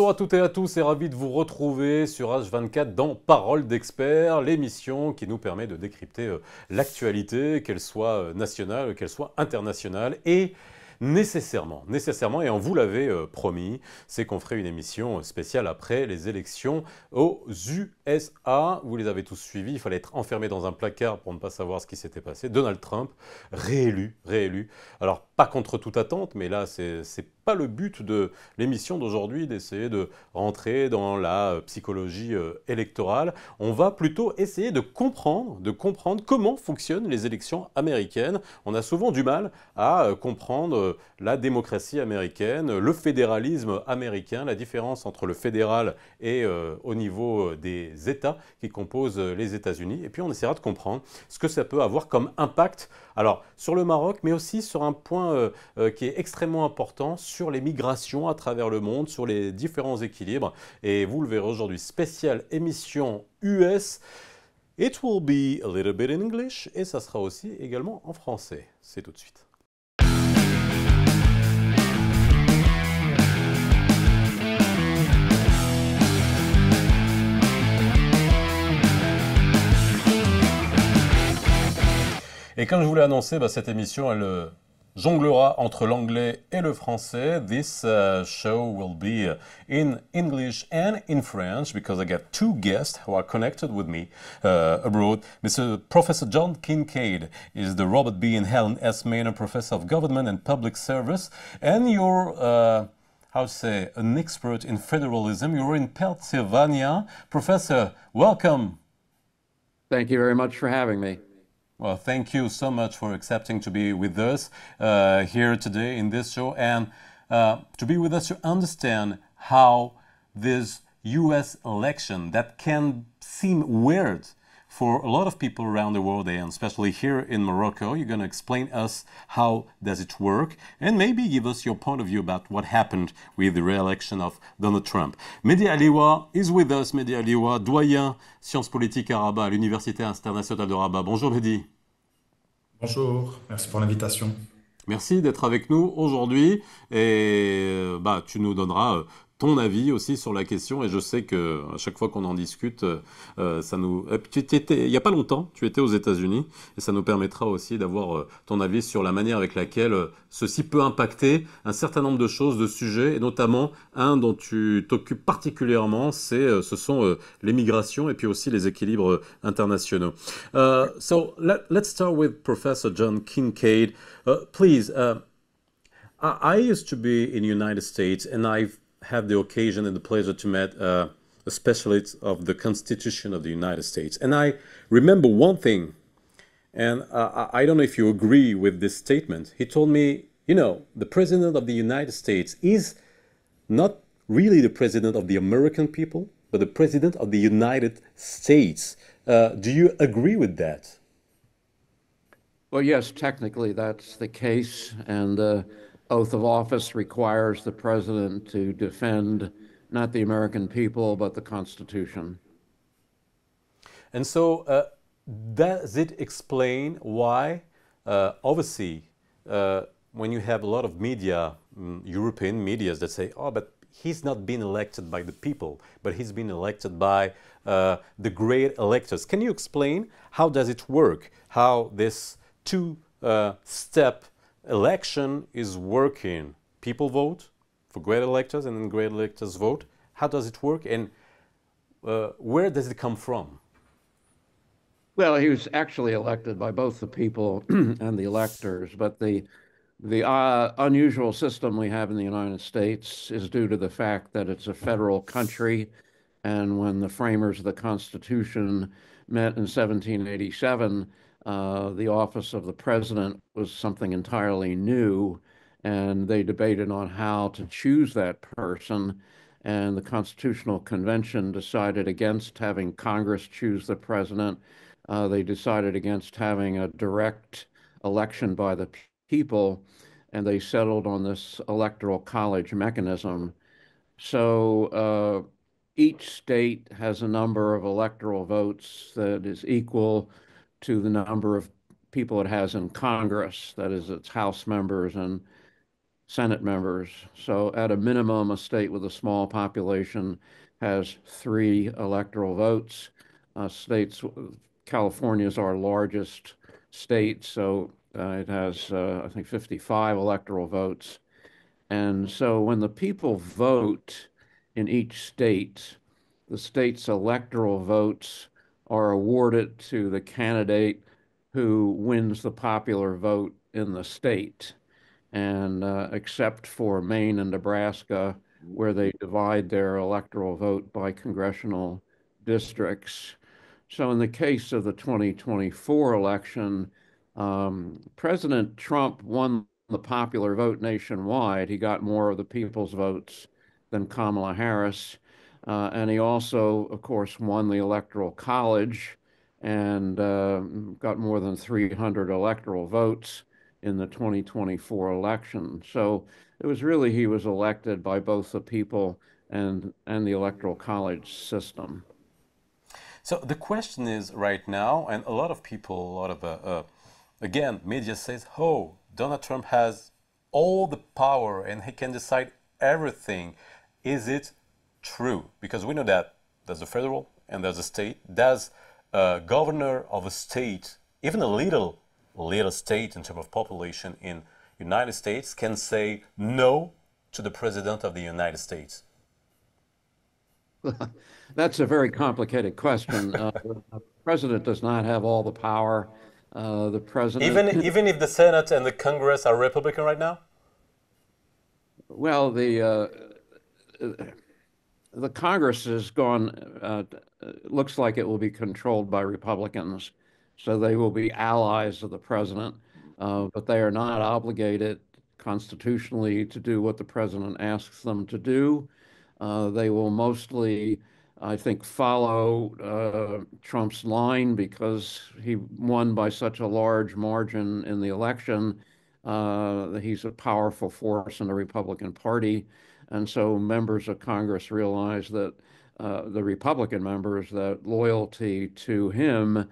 Bonjour à toutes et à tous et ravi de vous retrouver sur H24 dans Paroles d'experts, l'émission qui nous permet de décrypter l'actualité, qu'elle soit nationale, qu'elle soit internationale et nécessairement, et on vous l'avait promis, c'est qu'on ferait une émission spéciale après les élections aux USA. Vous les avez tous suivis, il fallait être enfermé dans un placard pour ne pas savoir ce qui s'était passé. Donald Trump, réélu. Alors, pas contre toute attente, mais là, c'est pas le but de l'émission d'aujourd'hui d'essayer de rentrer dans la psychologie électorale. On va plutôt essayer de comprendre comment fonctionnent les élections américaines. On a souvent du mal à comprendre la démocratie américaine, le fédéralisme américain, la différence entre le fédéral et au niveau des États qui composent les États-Unis. Et puis on essaiera de comprendre ce que ça peut avoir comme impact, alors sur le Maroc, mais aussi sur un point qui est extrêmement important, sur les migrations à travers le monde, sur les différents équilibres. Et vous le verrez aujourd'hui, spéciale émission US. It will be a little bit in English et ça sera aussi également en français. C'est tout de suite. Et comme je vous l'ai annoncé, cette émission, elle jonglera entre l'anglais et le français. This show will be in English and in French because I got two guests who are connected with me abroad. Mr. Professor John Kincaid is the Robert B. and Helen S. Maynard Professor of Government and Public Service, and you're how to say, an expert in federalism. You're in Pennsylvania. Professor, welcome. Thank you very much for having me. Well, thank you so much for accepting to be with us here today in this show and to be with us to understand how this US election that can seem weird for a lot of people around the world and especially here in Morocco. You're going to explain us how does it work and maybe give us your point of view about what happened with the re-election of Donald Trump. Mehdi Aliwa is with us. Mehdi Aliwa, doyen sciences politiques à Rabat à l'Université internationale de Rabat. Bonjour Mehdi. Bonjour, merci pour l'invitation. Merci d'être avec nous aujourd'hui et tu nous donneras ton avis aussi sur la question et je sais que à chaque fois qu'on en discute, ça nous. Il n'y a pas longtemps, tu étais aux États-Unis et ça nous permettra aussi d'avoir ton avis sur la manière avec laquelle ceci peut impacter un certain nombre de choses, de sujets et notamment un dont tu t'occupes particulièrement, ce sont les migrations et puis aussi les équilibres internationaux. So let's start with Professor John Kincaid. Please, I used to be in the United States and I've had the occasion and the pleasure to meet a specialist of the Constitution of the United States. And I remember one thing, and I don't know if you agree with this statement. He told me, you know, the President of the United States is not really the President of the American people, but the President of the United States. Do you agree with that? Well, yes, technically that's the case, and the oath of office requires the president to defend not the American people, but the Constitution. And so, does it explain why, obviously, when you have a lot of media, European medias that say, oh, but he's not been elected by the people, but he's been elected by the great electors. Can you explain how does it work, how this two-step election is working? People vote for great electors and then great electors vote. How does it work and where does it come from? Well, he was actually elected by both the people and the electors, but the unusual system we have in the United States is due to the fact that it's a federal country, and when the framers of the Constitution met in 1787, the office of the president was something entirely new, and they debated on how to choose that person, and the Constitutional Convention decided against having Congress choose the president. They decided against having a direct election by the people, and they settled on this electoral college mechanism. So each state has a number of electoral votes that is equal to the number of people it has in Congress, that is, its House members and Senate members. So at a minimum, a state with a small population has 3 electoral votes. California is our largest state, so it has, I think, 55 electoral votes. And so when the people vote in each state, the state's electoral votes are awarded to the candidate who wins the popular vote in the state. And except for Maine and Nebraska, where they divide their electoral vote by congressional districts. So in the case of the 2024 election, President Trump won the popular vote nationwide. He got more of the people's votes than Kamala Harris. And he also, of course, won the Electoral College and got more than 300 electoral votes in the 2024 election. So it was really, he was elected by both the people and the Electoral College system. So the question is right now, and a lot of people, a lot of, again, media says, oh, Donald Trump has all the power and he can decide everything. Is it true? Because we know that there's a federal and there's a state. Does a governor of a state, even a little state in terms of population in United States, can say no to the president of the United States? That's a very complicated question. The president does not have all the power. The president, Even if the Senate and the Congress are Republican right now? well, the Congress has gone, looks like it will be controlled by Republicans, so they will be allies of the president, but they are not obligated constitutionally to do what the president asks them to do. They will mostly, I think, follow Trump's line because he won by such a large margin in the election. He's a powerful force in the Republican Party. And so members of Congress realize that the Republican members, that loyalty to him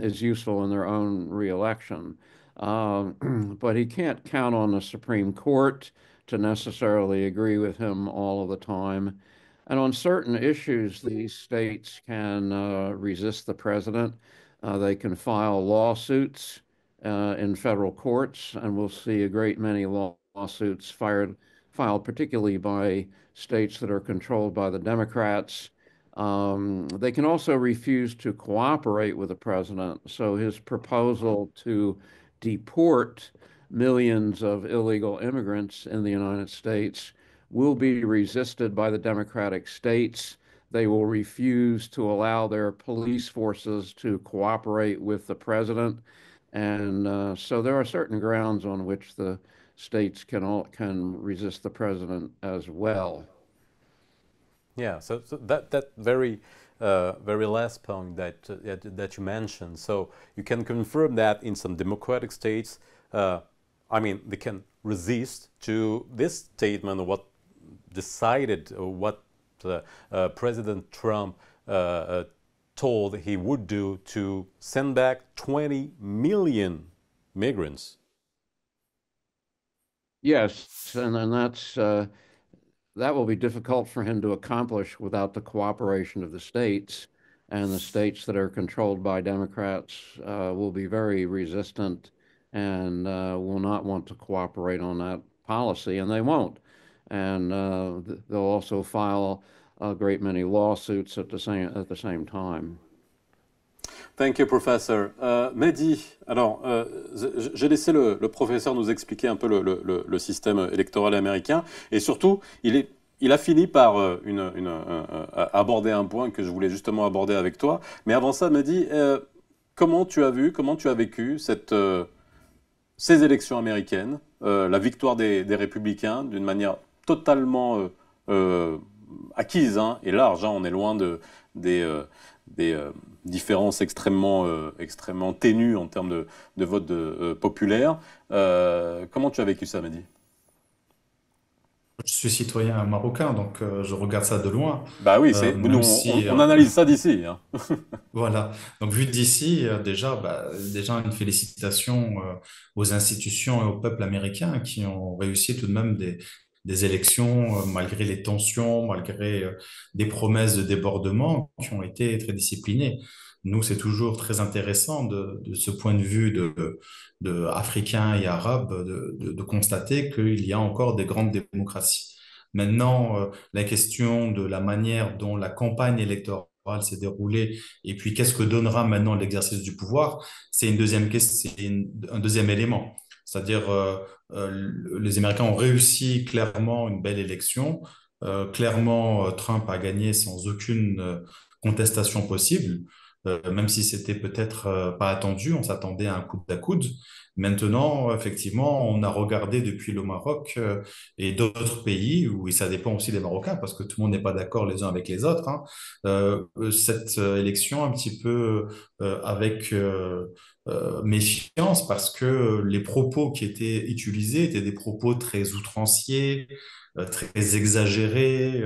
is useful in their own reelection. But he can't count on the Supreme Court to necessarily agree with him all of the time. And on certain issues, these states can resist the president. They can file lawsuits in federal courts, and we'll see a great many lawsuits filed particularly by states that are controlled by the Democrats. They can also refuse to cooperate with the president. So his proposal to deport millions of illegal immigrants in the United States will be resisted by the Democratic states. They will refuse to allow their police forces to cooperate with the president. And so there are certain grounds on which the states can resist the president as well. Yeah, so that very very last point that you mentioned. So you can confirm that in some democratic states, I mean, they can resist to this statement of what decided or what President Trump told he would do to send back 20 million migrants. Yes, and that will be difficult for him to accomplish without the cooperation of the states. And the states that are controlled by Democrats will be very resistant and will not want to cooperate on that policy, and they won't. And they'll also file a great many lawsuits at the same time. Thank you, Professor. Mehdi, alors, j'ai laissé le professeur nous expliquer un peu le système électoral américain, et surtout, il a fini par aborder un point que je voulais justement aborder avec toi. Mais avant ça, Mehdi, comment tu as vécu ces élections américaines, la victoire des républicains d'une manière totalement acquise et large, on est loin des différences extrêmement ténues en termes de vote populaire. Comment tu as vécu ça, Mehdi? Je suis citoyen marocain, donc je regarde ça de loin, Bah oui, nous, même si, on analyse ça d'ici, hein. voilà. Donc vu d'ici, déjà, déjà une félicitation aux institutions et au peuple américain qui ont réussi tout de même des élections malgré les tensions, malgré des promesses de débordement qui ont été très disciplinées. Nous, c'est toujours très intéressant de ce point de vue de africain et arabe de constater qu'il y a encore des grandes démocraties. Maintenant, la question de la manière dont la campagne électorale s'est déroulée et puis qu'est-ce que donnera maintenant l'exercice du pouvoir, c'est une deuxième question, un deuxième élément. C'est-à-dire, les Américains ont réussi clairement une belle élection. Clairement, Trump a gagné sans aucune contestation possible, même si c'était peut-être pas attendu, on s'attendait à un coude à coude. Maintenant, effectivement, on a regardé depuis le Maroc et d'autres pays, où et ça dépend aussi des Marocains, parce que tout le monde n'est pas d'accord les uns avec les autres, hein, cette élection un petit peu avec méfiance, parce que les propos qui étaient utilisés étaient des propos très outranciers, très exagérés,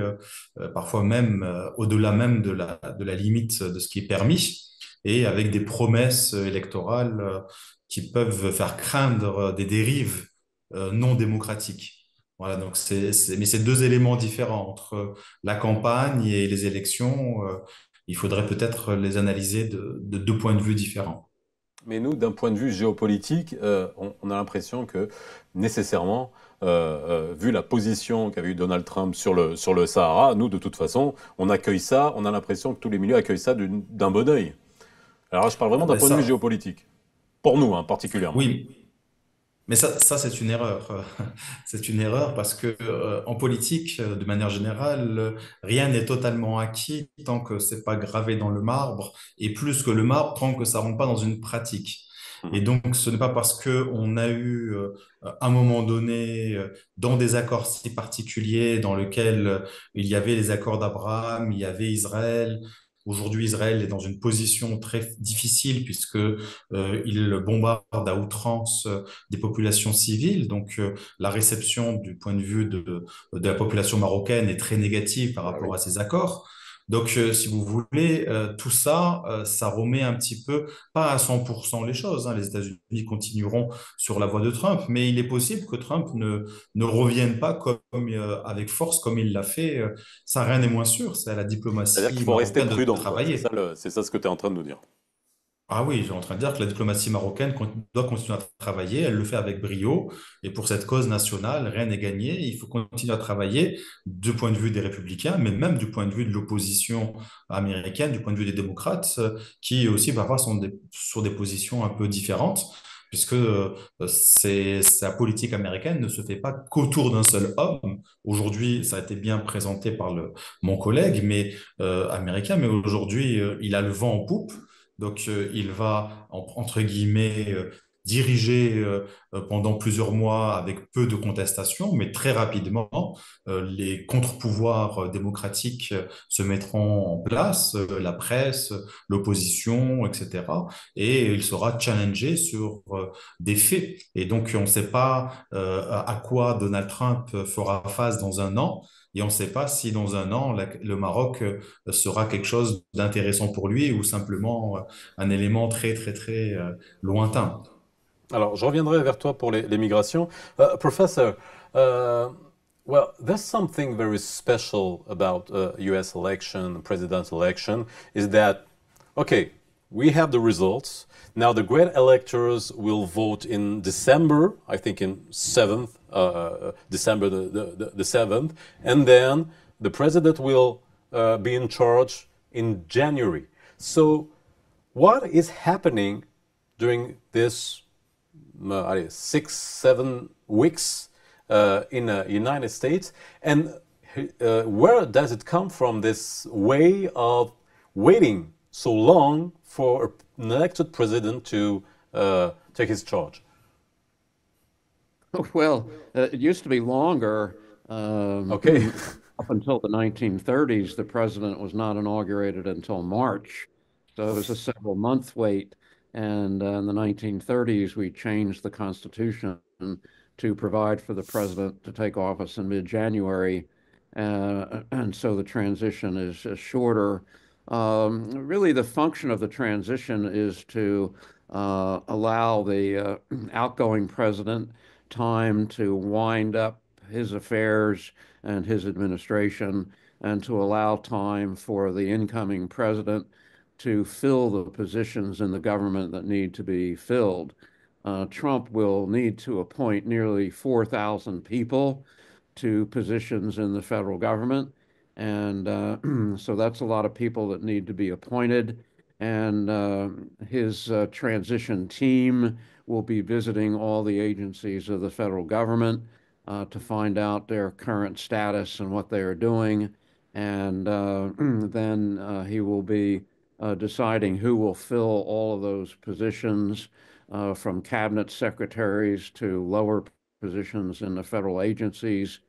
parfois même au-delà même de la limite de ce qui est permis, et avec des promesses électorales qui peuvent faire craindre des dérives non démocratiques. Voilà, donc mais c'est deux éléments différents entre la campagne et les élections. Il faudrait peut-être les analyser de deux points de vue différents. Mais nous, d'un point de vue géopolitique, on a l'impression que nécessairement, vu la position qu'avait eu Donald Trump sur le Sahara, nous, de toute façon, on accueille ça, on a l'impression que tous les milieux accueillent ça d'un bon œil. Alors là, je parle vraiment Ah d'un ben point de vue ça, géopolitique. Pour nous, hein, particulièrement. oui, mais ça c'est une erreur. C'est une erreur parce que en politique, de manière générale, rien n'est totalement acquis tant que c'est pas gravé dans le marbre, et plus que le marbre tant que ça rentre pas dans une pratique. Et Mhm. donc, ce n'est pas parce que on a eu à un moment donné, dans des accords si particuliers, dans lesquels il y avait les accords d'Abraham, il y avait Israël. Aujourd'hui, Israël est dans une position très difficile puisque il bombarde à outrance des populations civiles. Donc, la réception du point de vue de la population marocaine est très négative par Bah rapport oui. à ces accords. Donc, si vous voulez, tout ça, ça remet un petit peu, pas à 100% les choses, hein. Les États-Unis continueront sur la voie de Trump, mais il est possible que Trump ne revienne pas avec force comme il l'a fait. Ça, rien n'est moins sûr. C'est à la C'est-à-dire qu'il diplomatie faut rester marocaine de prudent, quoi. travailler. C'est ça ce que tu es en train de nous dire. Ah oui, j'ai en train de dire que la diplomatie marocaine doit continuer à travailler. Elle le fait avec brio. Et pour cette cause nationale, rien n'est gagné. Il faut continuer à travailler du point de vue des républicains, mais même du point de vue de l'opposition américaine, du point de vue des démocrates, qui aussi parfois sont sur des positions un peu différentes, puisque la politique américaine ne se fait pas qu'autour d'un seul homme. Aujourd'hui, ça a été bien présenté par mon collègue, américain, mais aujourd'hui, il a le vent en poupe. Donc, il va, entre guillemets, diriger pendant plusieurs mois avec peu de contestation, mais très rapidement, les contre-pouvoirs démocratiques se mettront en place, la presse, l'opposition, etc. Et il sera challengé sur des faits. Et donc, on ne sait pas à quoi Donald Trump fera face dans un an. Et on ne sait pas si dans un an, le Maroc sera quelque chose d'intéressant pour lui ou simplement un élément très, très, très lointain. Alors, je reviendrai vers toi pour les migrations. Professor, uh, well, there's something very special about US election, presidential election, is that, okay, we have the results. Now the great electors will vote in December, I think in 7th, December the 7th, and then the president will be in charge in January. So, what is happening during this 6, 7 weeks in the United States, and where does it come from? This way of waiting so long for an elected president to take his charge. Well, it used to be longer. Okay. Up until the 1930s, the president was not inaugurated until March. So it was a several month wait. And in the 1930s, we changed the Constitution to provide for the president to take office in mid-January, and so the transition is shorter. Really, the function of the transition is to allow the outgoing president time to wind up his affairs and his administration, and to allow time for the incoming president to fill the positions in the government that need to be filled. Trump will need to appoint nearly 4,000 people to positions in the federal government. And so that's a lot of people that need to be appointed. And his transition team will be visiting all the agencies of the federal government to find out their current status and what they are doing. And then he will be deciding who will fill all of those positions, from cabinet secretaries to lower positions in the federal agencies.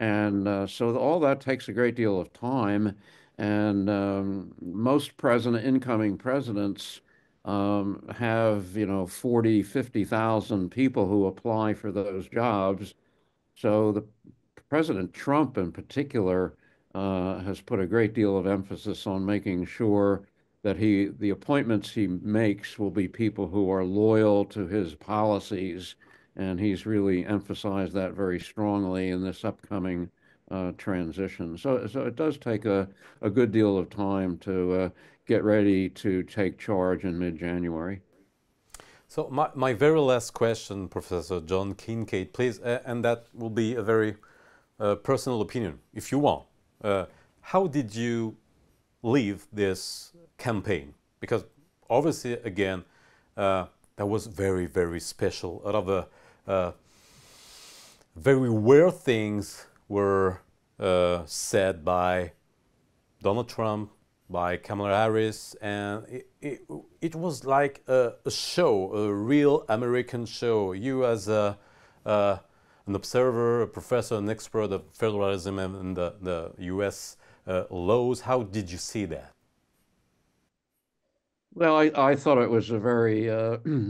And so all that takes a great deal of time. And most incoming presidents have, 40, 50,000 people who apply for those jobs. So the President Trump in particular has put a great deal of emphasis on making sure that the appointments he makes will be people who are loyal to his policies, and he's really emphasized that very strongly in this upcoming transition. So it does take a good deal of time to get ready to take charge in mid-January. So my very last question, Professor John Kincaid, please, and that will be a very personal opinion, if you want. How did you leave this campaign? Because obviously, again, that was very, very special. A lot of very weird things were said by Donald Trump, by Kamala Harris, and it was like a show, a real American show. You as an observer, a professor, an expert of federalism and the U.S. Laws, how did you see that? Well, I thought it was a very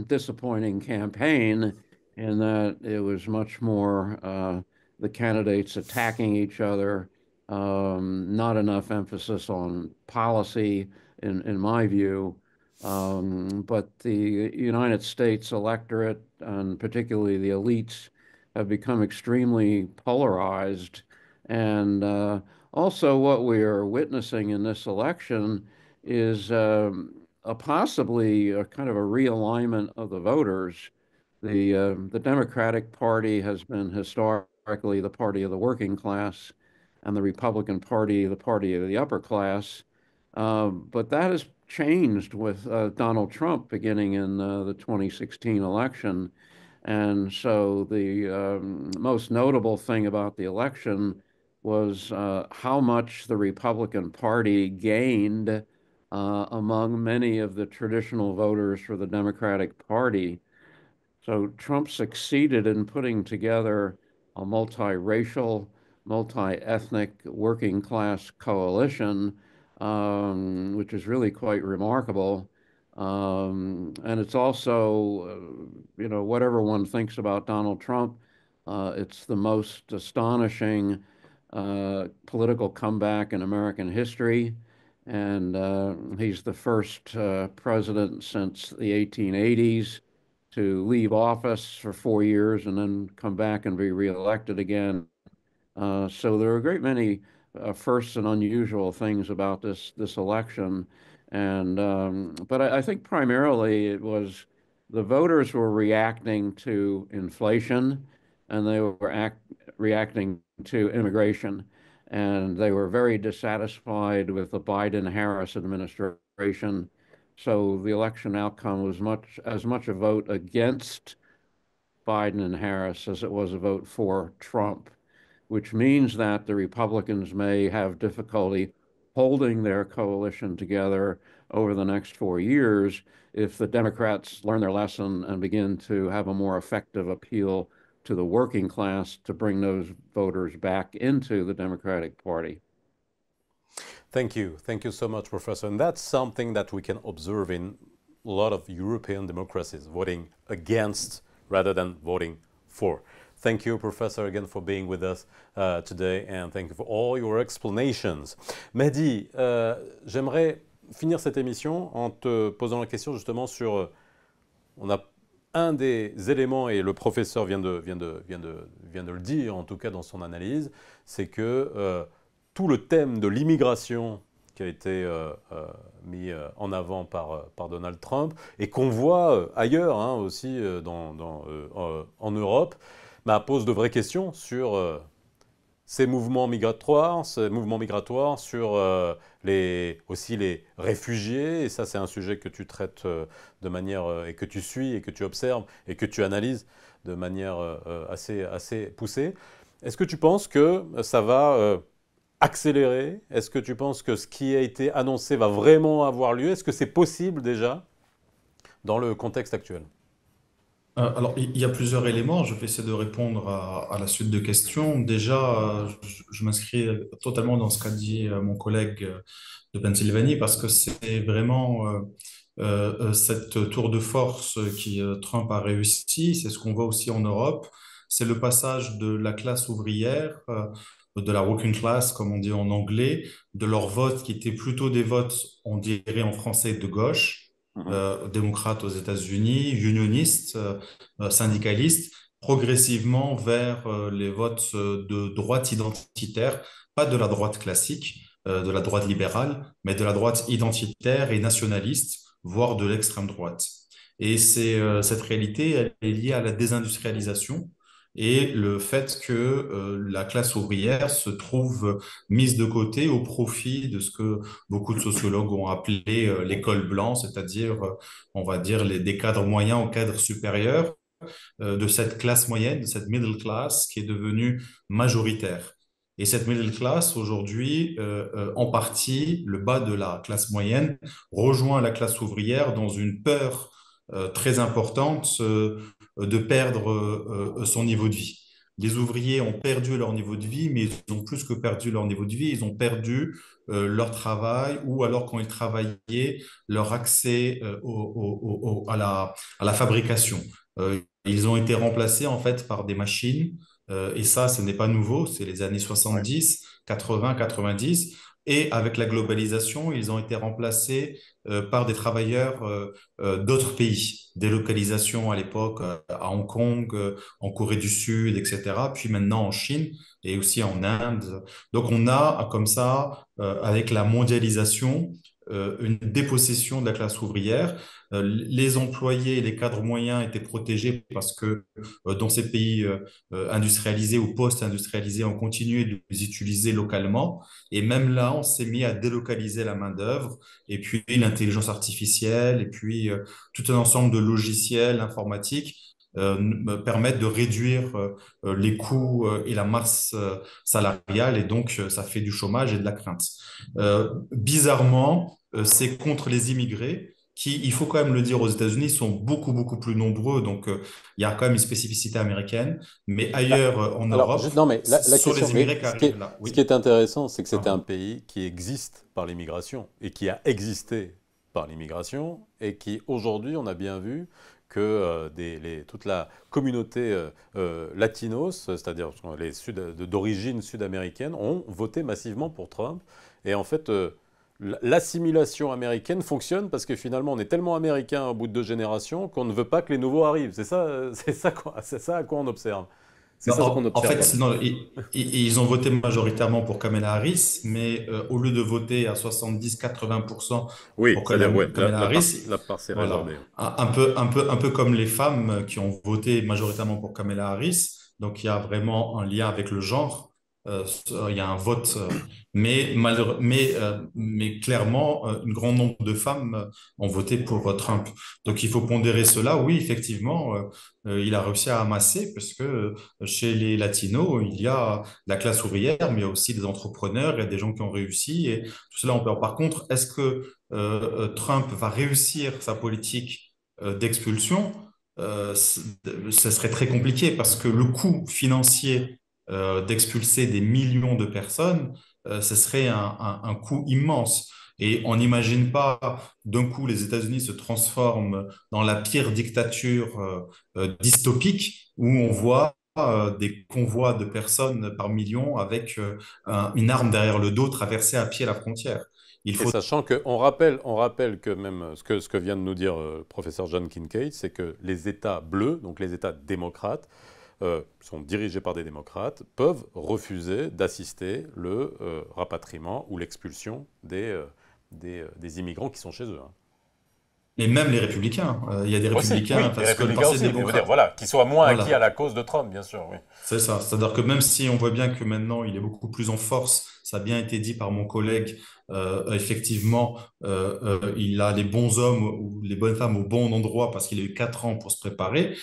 disappointing campaign in that it was much more the candidates attacking each other, not enough emphasis on policy, in my view. But the United States electorate, and particularly the elites, have become extremely polarized. And also, what we are witnessing in this election is possibly a kind of a realignment of the voters. The Democratic Party has been historically the party of the working class, and the Republican Party the party of the upper class. But that has changed with Donald Trump beginning in the 2016 election. And so the most notable thing about the election was how much the Republican Party gained among many of the traditional voters for the Democratic Party. So Trump succeeded in putting together a multiracial, multi-ethnic working class coalition, which is really quite remarkable. And it's also, whatever one thinks about Donald Trump, it's the most astonishing political comeback in American history. And he's the first president since the 1880s to leave office for 4 years and then come back and be reelected again. So there are a great many firsts and unusual things about this election. And but I think primarily it was the voters were reacting to inflation, and they were reacting to immigration, and they were very dissatisfied with the Biden-Harris administration. So the election outcome was as much a vote against Biden and Harris as it was a vote for Trump, which means that the Republicans may have difficulty holding their coalition together over the next 4 years if the Democrats learn their lesson and begin to have a more effective appeal to the working class to bring those voters back into the Democratic Party. Thank you. Thank you so much, Professor. And that's something that we can observe in a lot of European democracies, voting against rather than voting for. Thank you, Professor, again for being with us today, and thank you for all your explanations. Mehdi, j'aimerais finir cette émission en te posant la question justement sur... on a un des éléments, et le professeur vient de le dire, en tout cas dans son analyse, c'est que tout le thème de l'immigration qui a été mis en avant par Donald Trump et qu'on voit ailleurs hein, aussi en Europe, pose de vraies questions sur ces mouvements migratoires, sur aussi les réfugiés. Et ça, c'est un sujet que tu traites de manière, et que tu suis, et que tu observes, et que tu analyses de manière assez poussée. Est-ce que tu penses que ça va accélérer? Est-ce que tu penses que ce qui a été annoncé va vraiment avoir lieu? Est-ce que c'est possible déjà dans le contexte actuel? Alors, il y a plusieurs éléments. Je vais essayer de répondre à la suite de questions. Déjà, je m'inscris totalement dans ce qu'a dit mon collègue de Pennsylvanie parce que c'est vraiment cette tour de force qui Trump a réussi. C'est ce qu'on voit aussi en Europe. C'est le passage de la classe ouvrière, de la working class, comme on dit en anglais, de leur vote qui était plutôt des votes, on dirait en français, de gauche, démocrates aux États-Unis, unionistes, syndicalistes, progressivement vers les votes de droite identitaire, pas de la droite classique, de la droite libérale, mais de la droite identitaire et nationaliste, voire de l'extrême droite. Et cette réalité, elle est liée à la désindustrialisation et le fait que la classe ouvrière se trouve mise de côté au profit de ce que beaucoup de sociologues ont appelé l'école blanche, c'est-à-dire, on va dire, des cadres moyens aux cadres supérieurs, de cette classe moyenne, de cette middle class qui est devenue majoritaire. Et cette middle class, aujourd'hui, en partie, le bas de la classe moyenne rejoint la classe ouvrière dans une peur très importante de perdre son niveau de vie. Les ouvriers ont perdu leur niveau de vie, mais ils ont plus que perdu leur niveau de vie, ils ont perdu leur travail ou alors quand ils travaillaient, leur accès à la fabrication. Ils ont été remplacés en fait par des machines et ça, ce n'est pas nouveau, c'est les années 70, 80, 90. Et avec la globalisation, ils ont été remplacés par des travailleurs d'autres pays. Délocalisation à l'époque à Hong Kong, en Corée du Sud, etc. Puis maintenant en Chine et aussi en Inde. Donc on a comme ça, avec la mondialisation, une dépossession de la classe ouvrière. Les employés, les cadres moyens étaient protégés parce que dans ces pays industrialisés ou post-industrialisés, on continuait de les utiliser localement. Et même là, on s'est mis à délocaliser la main-d'œuvre et puis l'intelligence artificielle et puis tout un ensemble de logiciels informatiques me permettent de réduire les coûts et la masse salariale et donc ça fait du chômage et de la crainte. Bizarrement, c'est contre les immigrés qui, il faut quand même le dire, aux États-Unis, sont beaucoup, beaucoup plus nombreux. Donc, il y a quand même une spécificité américaine. Mais ailleurs en Alors, Europe, non, mais ce la sont question, les mais immigrés qui ce qui arrivent est, là. ce qui Oui. est intéressant, c'est que c'est un Uhum. pays qui existe par l'immigration et qui a existé par l'immigration et qui, aujourd'hui, on a bien vu que toute la communauté latinos, c'est-à-dire d'origine sud-américaine, ont voté massivement pour Trump. Et en fait, l'assimilation américaine fonctionne parce que finalement, on est tellement américain au bout de 2 générations qu'on ne veut pas que les nouveaux arrivent. C'est ça à quoi on observe. C'est Non, ça qu'on en observe fait, là-bas. non, ils ont voté majoritairement pour Kamala Harris, mais au lieu de voter à 70-80% Oui, pour c'est-à-dire, ouais, Kamala Harris, la part s'est voilà, résorbée. un peu comme les femmes qui ont voté majoritairement pour Kamala Harris. Donc, il y a vraiment un lien avec le genre. Il y a un vote, mais clairement, un grand nombre de femmes ont voté pour Trump. Donc, il faut pondérer cela. Oui, effectivement, il a réussi à amasser parce que chez les Latinos, il y a la classe ouvrière, mais il y a aussi des entrepreneurs, il y a des gens qui ont réussi et tout cela, on peut. Par contre, est-ce que Trump va réussir sa politique d'expulsion? Ce serait très compliqué parce que le coût financier d'expulser des millions de personnes, ce serait un coût immense. Et on n'imagine pas d'un coup les États-Unis se transforment dans la pire dictature dystopique où on voit des convois de personnes par millions avec une arme derrière le dos traverser à pied la frontière. Il Et faut sachant on rappelle que même ce que vient de nous dire le professeur John Kincaid, c'est que les États bleus, donc les États démocrates, sont dirigés par des démocrates, peuvent refuser d'assister le rapatriement ou l'expulsion des immigrants qui sont chez eux. Hein. Et même les républicains. Il y a des Aussi, républicains, oui, les parce que le républicains Parti aussi, mais je veux dire, démocrate, voilà, qu'ils soient moins acquis à voilà, la cause de Trump, bien sûr, oui. c'est ça. C'est-à-dire que même si on voit bien que maintenant il est beaucoup plus en force, ça a bien été dit par mon collègue, effectivement, il a les bons hommes ou les bonnes femmes au bon endroit parce qu'il a eu 4 ans pour se préparer.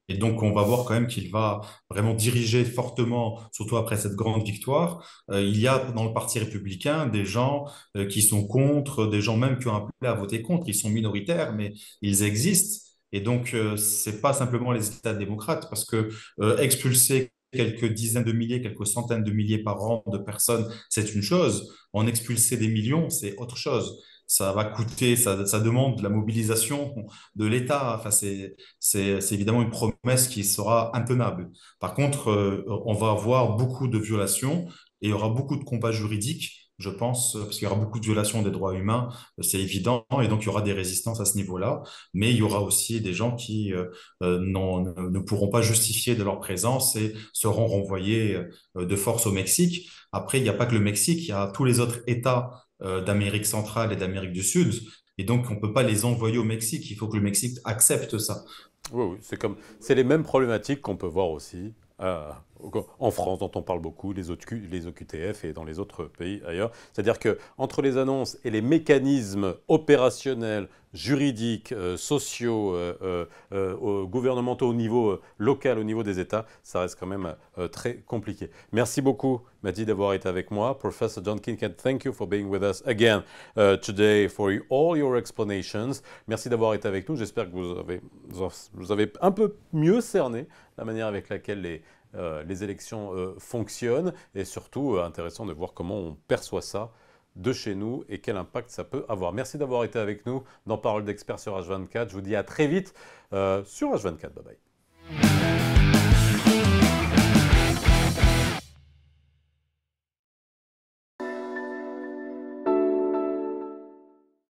Et donc, on va voir quand même qu'il va vraiment diriger fortement, surtout après cette grande victoire. Il y a dans le Parti républicain des gens qui sont contre, des gens même qui ont appelé à voter contre. Ils sont minoritaires, mais ils existent. Et donc, c'est pas simplement les États démocrates, parce que expulser quelques dizaines de milliers, quelques centaines de milliers par an de personnes, c'est une chose. En expulser des millions, c'est autre chose. Ça va coûter, ça demande de la mobilisation de l'État. Enfin, c'est évidemment une promesse qui sera intenable. Par contre, on va avoir beaucoup de violations et il y aura beaucoup de combats juridiques, je pense, parce qu'il y aura beaucoup de violations des droits humains, c'est évident, et donc il y aura des résistances à ce niveau-là, mais il y aura aussi des gens qui ne pourront pas justifier de leur présence et seront renvoyés de force au Mexique. Après, il n'y a pas que le Mexique, il y a tous les autres États d'Amérique centrale et d'Amérique du Sud. Et donc, on ne peut pas les envoyer au Mexique. Il faut que le Mexique accepte ça. Oui, oui, c'est les mêmes problématiques qu'on peut voir aussi en France, dont on parle beaucoup, les OQTF et dans les autres pays ailleurs. C'est-à-dire que entre les annonces et les mécanismes opérationnels, juridiques, sociaux, gouvernementaux au niveau local, au niveau des États, ça reste quand même très compliqué. Merci beaucoup, Mehdi, d'avoir été avec moi. Professor John Kincaid, thank you for being with us again today for all your explanations. Merci d'avoir été avec nous. J'espère que vous avez un peu mieux cerné la manière avec laquelle les élections fonctionnent et surtout intéressant de voir comment on perçoit ça de chez nous et quel impact ça peut avoir. Merci d'avoir été avec nous dans Paroles d'experts sur H24. Je vous dis à très vite sur H24. Bye bye.